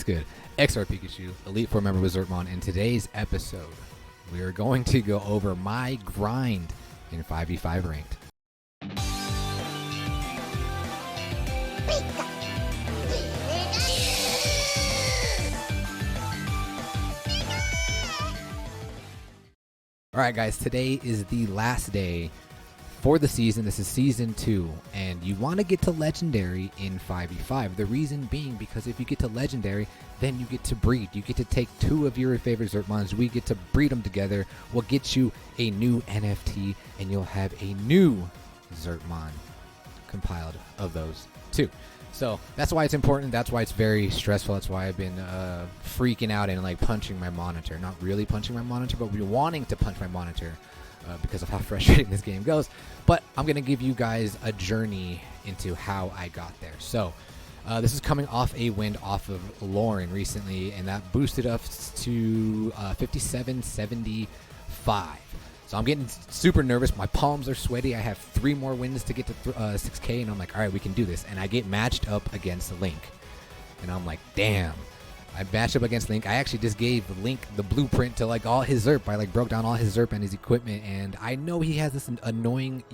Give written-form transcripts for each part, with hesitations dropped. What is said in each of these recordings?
What's good? XR Pikachu, Elite Four member with Zertmon. In today's episode, we are going to go over my grind in 5v5 ranked. Alright guys, today is the last day for the season. This is season 2, and you want to get to legendary in 5v5. The reason being because if you get to legendary, then you get to breed. You get to take 2 of your favorite Zertmons. We get to breed them together. We'll get you a new NFT, and you'll have a new Zertmon compiled of those 2. So that's why it's important. That's why it's very stressful. That's why I've been freaking out and like punching my monitor. Not really punching my monitor, but wanting to punch my monitor. Because of how frustrating this game goes. But I'm going to give you guys a journey into how I got there. So this is coming off a win off of Lauren recently, and that boosted us to 5775. So I'm getting super nervous. My palms are sweaty. I have 3 more wins to get to 6K, and I'm like, all right, we can do this. And I get matched up against Link. And I'm like, damn. I matched up against Link. I actually just gave Link the blueprint to like all his Zerp. I like broke down all his Zerp and his equipment, and I know he has this annoying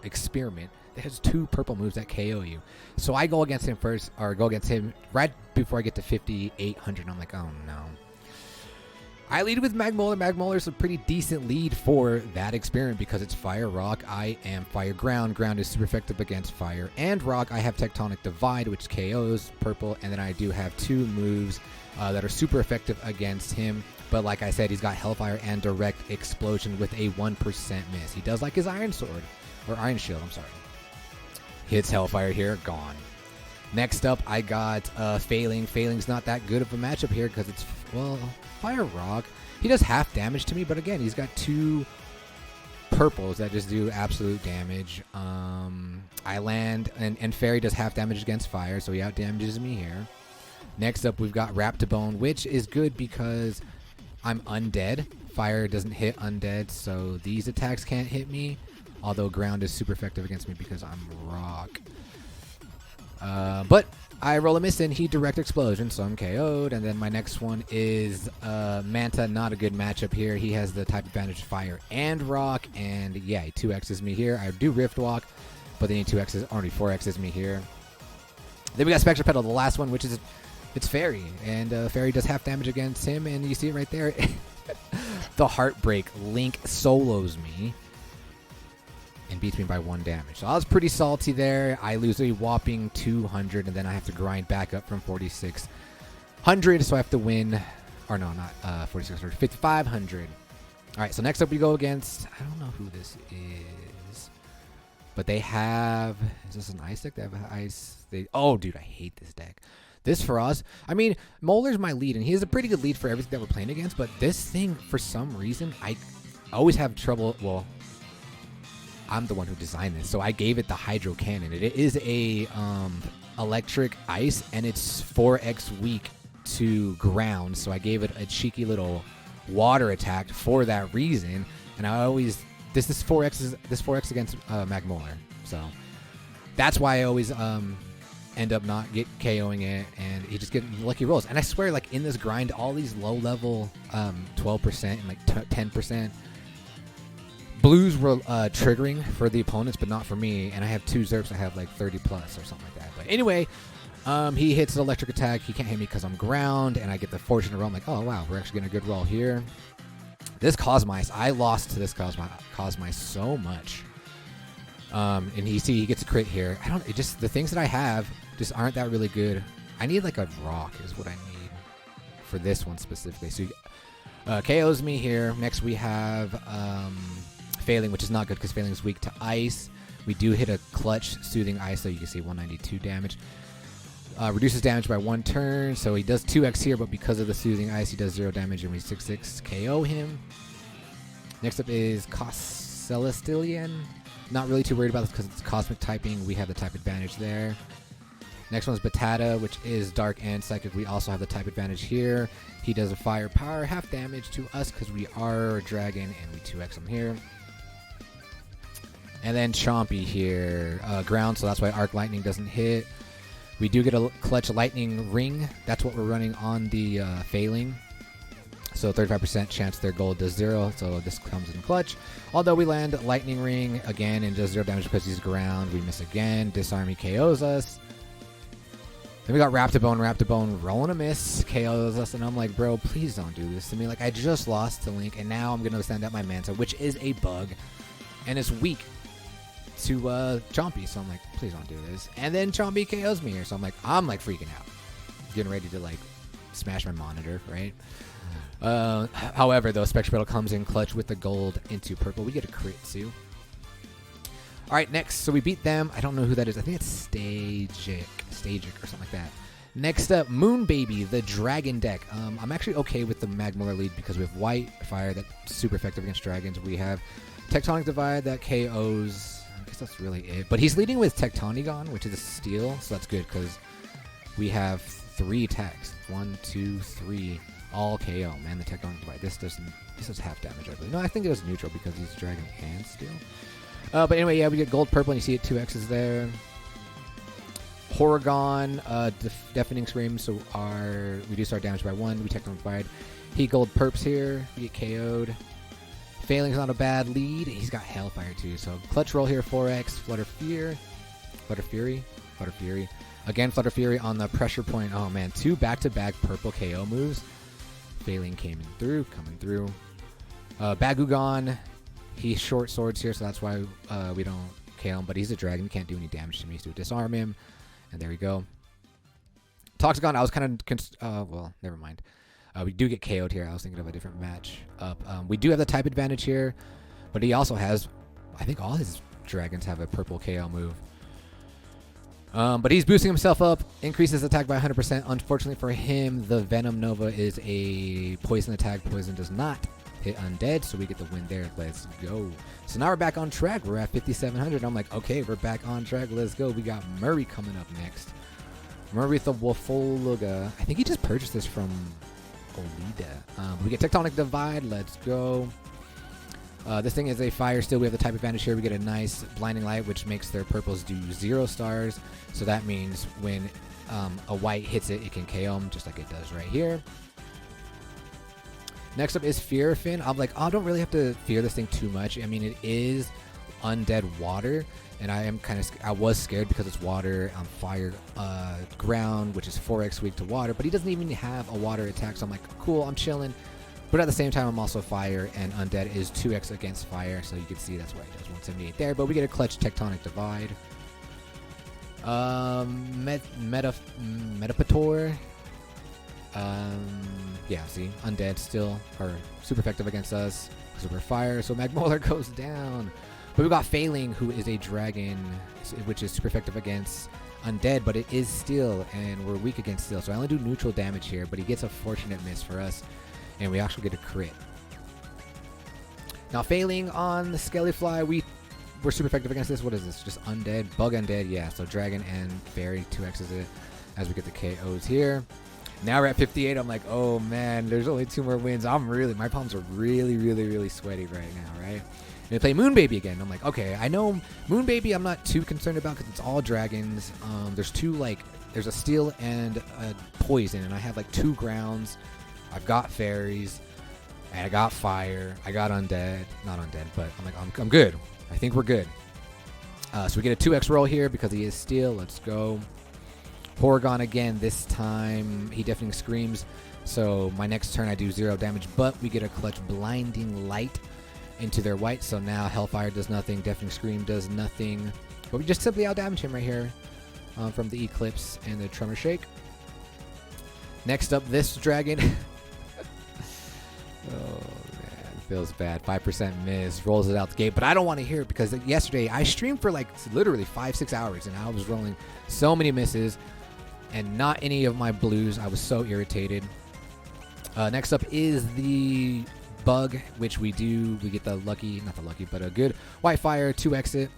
experiment that has 2 purple moves that KO you. So I go against him first, or go against him right before I get to 5800. I'm like, oh no. I lead with Magmolar. Magmolar's a pretty decent lead for that experiment because it's Fire Rock. I am Fire Ground. Ground is super effective against Fire and Rock. I have Tectonic Divide, which KOs purple, and then I do have 2 moves that are super effective against him. But like I said, he's got Hellfire and Direct Explosion with a 1% miss. He does like his Iron Sword, or Iron Shield, I'm sorry. Hits Hellfire here, gone. Next up, I got Failing. Failing's not that good of a matchup here because it's, well, Fire Rock. He does half damage to me, but again, he's got 2 purples that just do absolute damage. I land, and Fairy does half damage against fire, so he out damages me here. Next up, we've got Raptibone, which is good because I'm undead. Fire doesn't hit undead, so these attacks can't hit me. Although ground is super effective against me because I'm rock. But I roll a miss and he direct explosion, so I'm KO'd. And then my next one is Manta. Not a good matchup here. He has the type advantage fire and rock, and yeah, he 2x's me here. I do Rift Walk, but then he 2x's, or 4x's me here. Then we got Spectre Petal, the last one, which is it's Fairy, and Fairy does half damage against him, and you see it right there. The Heartbreak. Link solos me and beats me by 1 damage. So I was pretty salty there. I lose a whopping 200, and then I have to grind back up from 4600, so I have to win, or no, not 4600, 5500. All right, so next up we go against, I don't know who this is, but they have, is this an ice deck? They have an ice, oh dude, I hate this deck. This for us, I mean, Molar's my lead, and he has a pretty good lead for everything that we're playing against, but this thing, for some reason, I always have trouble, well, I'm the one who designed this, so I gave it the Hydro Cannon. It is a electric ice, and it's 4x weak to ground, so I gave it a cheeky little water attack for that reason. And I always this 4x against Magmolar, so that's why I always end up not KOing it, and you just get lucky rolls. And I swear, like in this grind, all these low level 12% and like 10%. Blues were triggering for the opponents, but not for me. And I have 2 Zerps that have like 30 plus or something like that. But anyway, he hits an electric attack. He can't hit me because I'm ground, and I get the fortunate roll. I'm like, oh wow, we're actually getting a good roll here. This Cosmice, I lost to this Cosmice so much. And you see, he gets a crit here. The things that I have just aren't that really good. I need like a rock is what I need for this one specifically. So KOs me here. Next we have Failing, which is not good because Failing is weak to ice. We do hit a clutch soothing ice, so you can see 192 damage. Reduces damage by 1 turn, so he does 2x here, but because of the soothing ice, he does 0 damage, and we 6/6 KO him. Next up is Celestilian. Not really too worried about this because it's cosmic typing. We have the type advantage there. Next one is Batata, which is dark and psychic. We also have the type advantage here. He does a firepower, half damage to us because we are a dragon, and we 2x him here. And then Chompy here, ground, so that's why Arc Lightning doesn't hit. We do get a clutch lightning ring. That's what we're running on the failing. So 35% chance their gold does 0, so this comes in clutch. Although we land lightning ring again and does 0 damage because he's ground. We miss again. Disarm, he KOs us. Then we got Raptibone. Raptibone rolling a miss, KOs us, and I'm like, bro, please don't do this to me. Like, I just lost to Link, and now I'm going to send out my Manta, which is a bug, and it's weak to Chompy. So I'm like, please don't do this. And then Chompy KOs me here, so I'm like freaking out. Getting ready to, like, smash my monitor, right? However, though, Spectral comes in clutch with the gold into purple. We get a crit, too. All right, next. So we beat them. I don't know who that is. I think it's Stagic or something like that. Next up, Moon Baby, the Dragon deck. I'm actually okay with the Magmora lead because we have White Fire that's super effective against dragons. We have Tectonic Divide that KOs. I guess that's really it. But he's leading with Tectonigon, which is a steal, so that's good because we have 3 attacks. 1, 2, 3, all KO. Man, the Tectonic Divide. This does half damage, I believe. No, I think it was neutral because he's dragon and steal. But anyway, yeah, we get gold, purple, and you see it 2 X's there. Horrigon, Deafening Scream, so reduce our damage by 1. We Tectonic Divide. He gold perps here. We get KO'd. Failing's not a bad lead. He's got Hellfire too. So clutch roll here, 4x. Flutter Fury. Again, Flutter Fury on the pressure point. Oh man, 2 back-to-back purple KO moves. Failing coming through. Bakugan. He short swords here, so that's why we don't KO him. But he's a dragon. He can't do any damage to me, so we disarm him. And there we go. Toxicon, I was kind of... well, never mind. We do get KO'd here. I was thinking of a different match up. We do have the type advantage here, but he also has... I think all his dragons have a purple KO move. But he's boosting himself up. Increases attack by 100%. Unfortunately for him, the Venom Nova is a poison attack. Poison does not hit undead, so we get the win there. Let's go. So now we're back on track. We're at 5,700. I'm like, okay, we're back on track. Let's go. We got Murray coming up next. Murray the Wolfoluga. I think he just purchased this from Olida. We get Tectonic Divide. Let's go. This thing is a fire still. We have the type advantage here. We get a nice Blinding Light, which makes their purples do 0 stars. So that means when a white hits it, it can KO them just like it does right here. Next up is Fearfin. I'm like, I don't really have to fear this thing too much. I mean, it is undead water, and I was scared because it's water, fire, ground, which is 4x weak to water, but he doesn't even have a water attack, so I'm like, cool, I'm chilling. But at the same time, I'm also fire, and undead is 2x against fire, so you can see that's why he does 178 there. But we get a clutch Tectonic Divide. Metapator. Yeah, see, undead still are super effective against us because we're fire, so Magmolar goes down. But we got Failing, who is a dragon, which is super effective against undead, but it is steel, and we're weak against steel. So I only do neutral damage here, but he gets a fortunate miss for us, and we actually get a crit. Now, Failing on the Skellyfly, we're super effective against this. What is this? Just undead? Bug undead? Yeah, so dragon and fairy 2x's it as we get the KOs here. Now we're at 58. I'm like, oh man, there's only 2 more wins. My palms are really sweaty right now, right? And we play Moon Baby again. I'm like, okay, I know Moon Baby I'm not too concerned about because it's all dragons. There's 2, there's a steel and a poison, and I have 2 grounds. I've got fairies, and I got fire. I got undead. Not undead, but I'm like, I'm good. I think we're good. So we get a 2x roll here because he is steel. Let's go. Horrigon again. This time he definitely screams. So my next turn I do 0 damage, but we get a clutch Blinding Light into their white. So now Hellfire does nothing. Deafening Scream does nothing. But we just simply outdamage him right here from the Eclipse and the Tremor Shake. Next up, this dragon. Oh man, feels bad. 5% miss, rolls it out the gate. But I don't want to hear it because yesterday I streamed for literally 5-6 hours, and I was rolling so many misses and not any of my blues. I was so irritated. Next up is the bug, which we get the lucky, not the lucky, but a good white fire 2x it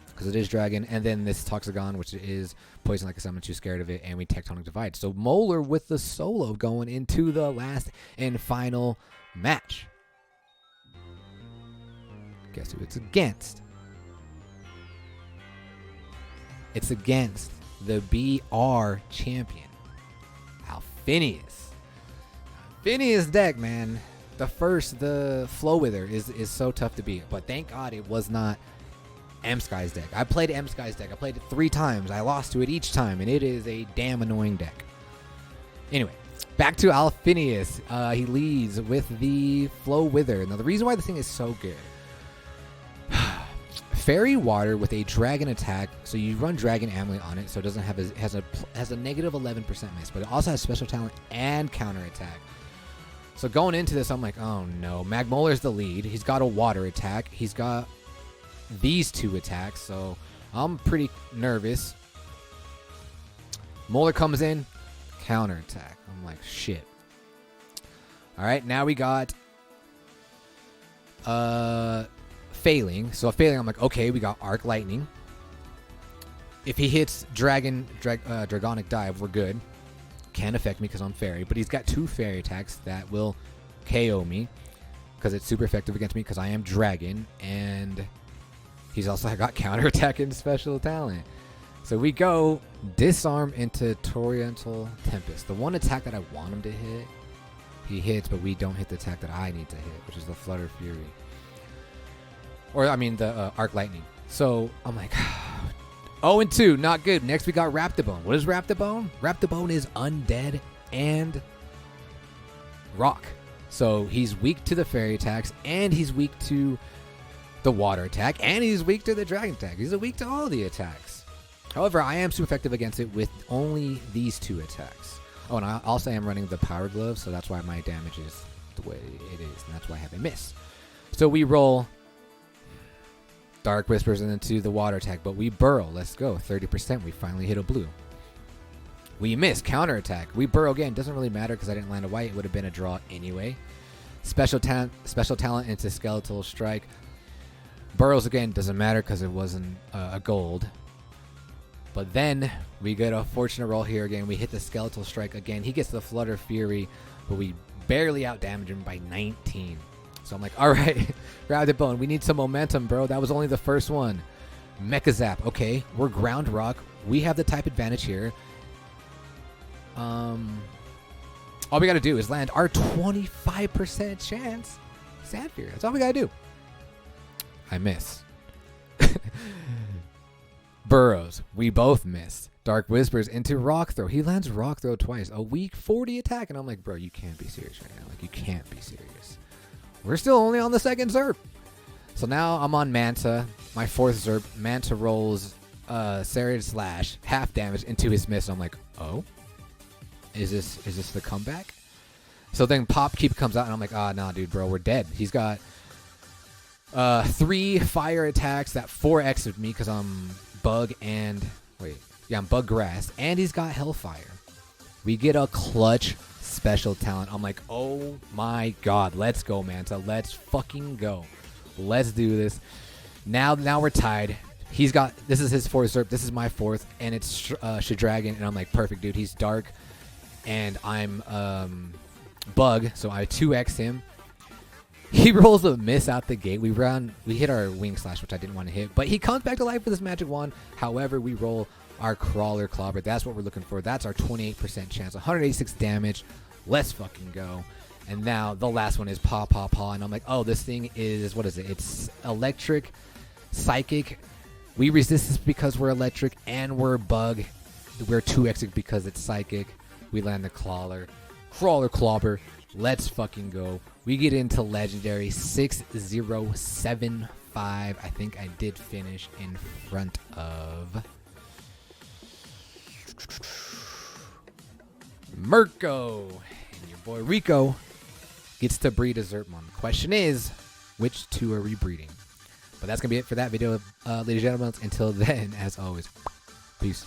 because it is dragon, and then this Toxicon, which is poison. Like I said, I'm too scared of it, and we Tectonic Divide. So Molar with the solo going into the last and final match. Guess who it's against? It's against the BR champion, Alphinius. Alphinius deck, man. The Flow Wither is so tough to beat, but thank God it was not M-Sky's deck. I played M-Sky's deck. I played it 3 times. I lost to it each time, and it is a damn annoying deck. Anyway, back to Alphinius. He leads with the Flow Wither. Now, the reason why this thing is so good, Fairy Water with a Dragon attack. So you run Dragon Amulet on it, so it doesn't have has a negative 11% miss, but it also has special talent and counter attack. So going into this, I'm like, oh no, Magmolar's the lead. He's got a water attack. He's got these 2 attacks, so I'm pretty nervous. Molar comes in, counter attack. I'm like, shit. All right, now we got Failing. So Failing, I'm like, okay, we got Arc Lightning. If he hits Dragonic Dive, we're good. Can't affect me because I'm Fairy, but he's got 2 Fairy attacks that will KO me because it's super effective against me because I am Dragon, and he's also got counter attack and special talent. So we go Disarm into Torrential Tempest. The one attack that I want him to hit, he hits, but we don't hit the attack that I need to hit, which is the Flutter Fury. Or, I mean, the Arc Lightning. So I'm like, 0-2, not good. Next, we got Raptibone. What is Raptibone? Raptibone is undead and rock. So he's weak to the fairy attacks, and he's weak to the water attack, and he's weak to the dragon attack. He's weak to all the attacks. However, I am super effective against it with only these 2 attacks. Oh, and I also am running the Power Glove, so that's why my damage is the way it is, and that's why I have a miss. So we roll Dark Whispers into the water attack, but we burrow. Let's go. 30%. We finally hit a blue. We miss. Counter attack. We burrow again. Doesn't really matter because I didn't land a white. It would have been a draw anyway. Special talent into Skeletal Strike. Burrows again. Doesn't matter because it wasn't a gold. But then we get a fortunate roll here again. We hit the Skeletal Strike again. He gets the Flutter Fury, but we barely out damage him by 19. So I'm like, all right, Raptibone, we need some momentum, bro. That was only the first one. Mecha Zap. Okay, we're Ground Rock. We have the type advantage here. All we got to do is land our 25% chance Sandfear. That's all we got to do. I miss. Burrows. We both miss. Dark Whispers into Rock Throw. He lands Rock Throw twice. A weak 40 attack. And I'm like, bro, you can't be serious right now. Like, you can't be serious. We're still only on the 2nd Zerp. So now I'm on Manta. My 4th Zerp. Manta rolls Serried Slash. Half damage into his miss. I'm like, oh? Is this the comeback? So then Pop Keep comes out. And I'm like, nah, dude, bro. We're dead. He's got 3 fire attacks that 4x'd me because I'm Bug and... Wait. Yeah, I'm Bug Grass. And he's got Hellfire. We get a clutch special talent. I'm like, oh my god, let's go, Manta. Let's fucking go. Let's do this. Now we're tied. He's got, this is his 4th Zerp, this is my 4th, and it's Shadragon, and I'm like, perfect, dude. He's dark, and I'm Bug, so I 2x him. He rolls a miss out the gate. We hit our Wing Slash, which I didn't want to hit, but he comes back to life with his Magic Wand. However, we roll our Crawler Clobber. That's what we're looking for. That's our 28% chance. 186 damage. Let's fucking go. And now the last one is Paw Paw Paw. And I'm like, oh, this thing is, what is it? It's electric, psychic. We resist this because we're electric and we're bug. We're 2xing because it's psychic. We land the Crawler Clobber. Let's fucking go. We get into legendary 6075. I think I did finish in front of Mirko. And your boy Rico gets to breed a Zerpmon. The question is, which 2 are we breeding? But that's going to be it for that video, ladies and gentlemen. Until then, as always, peace.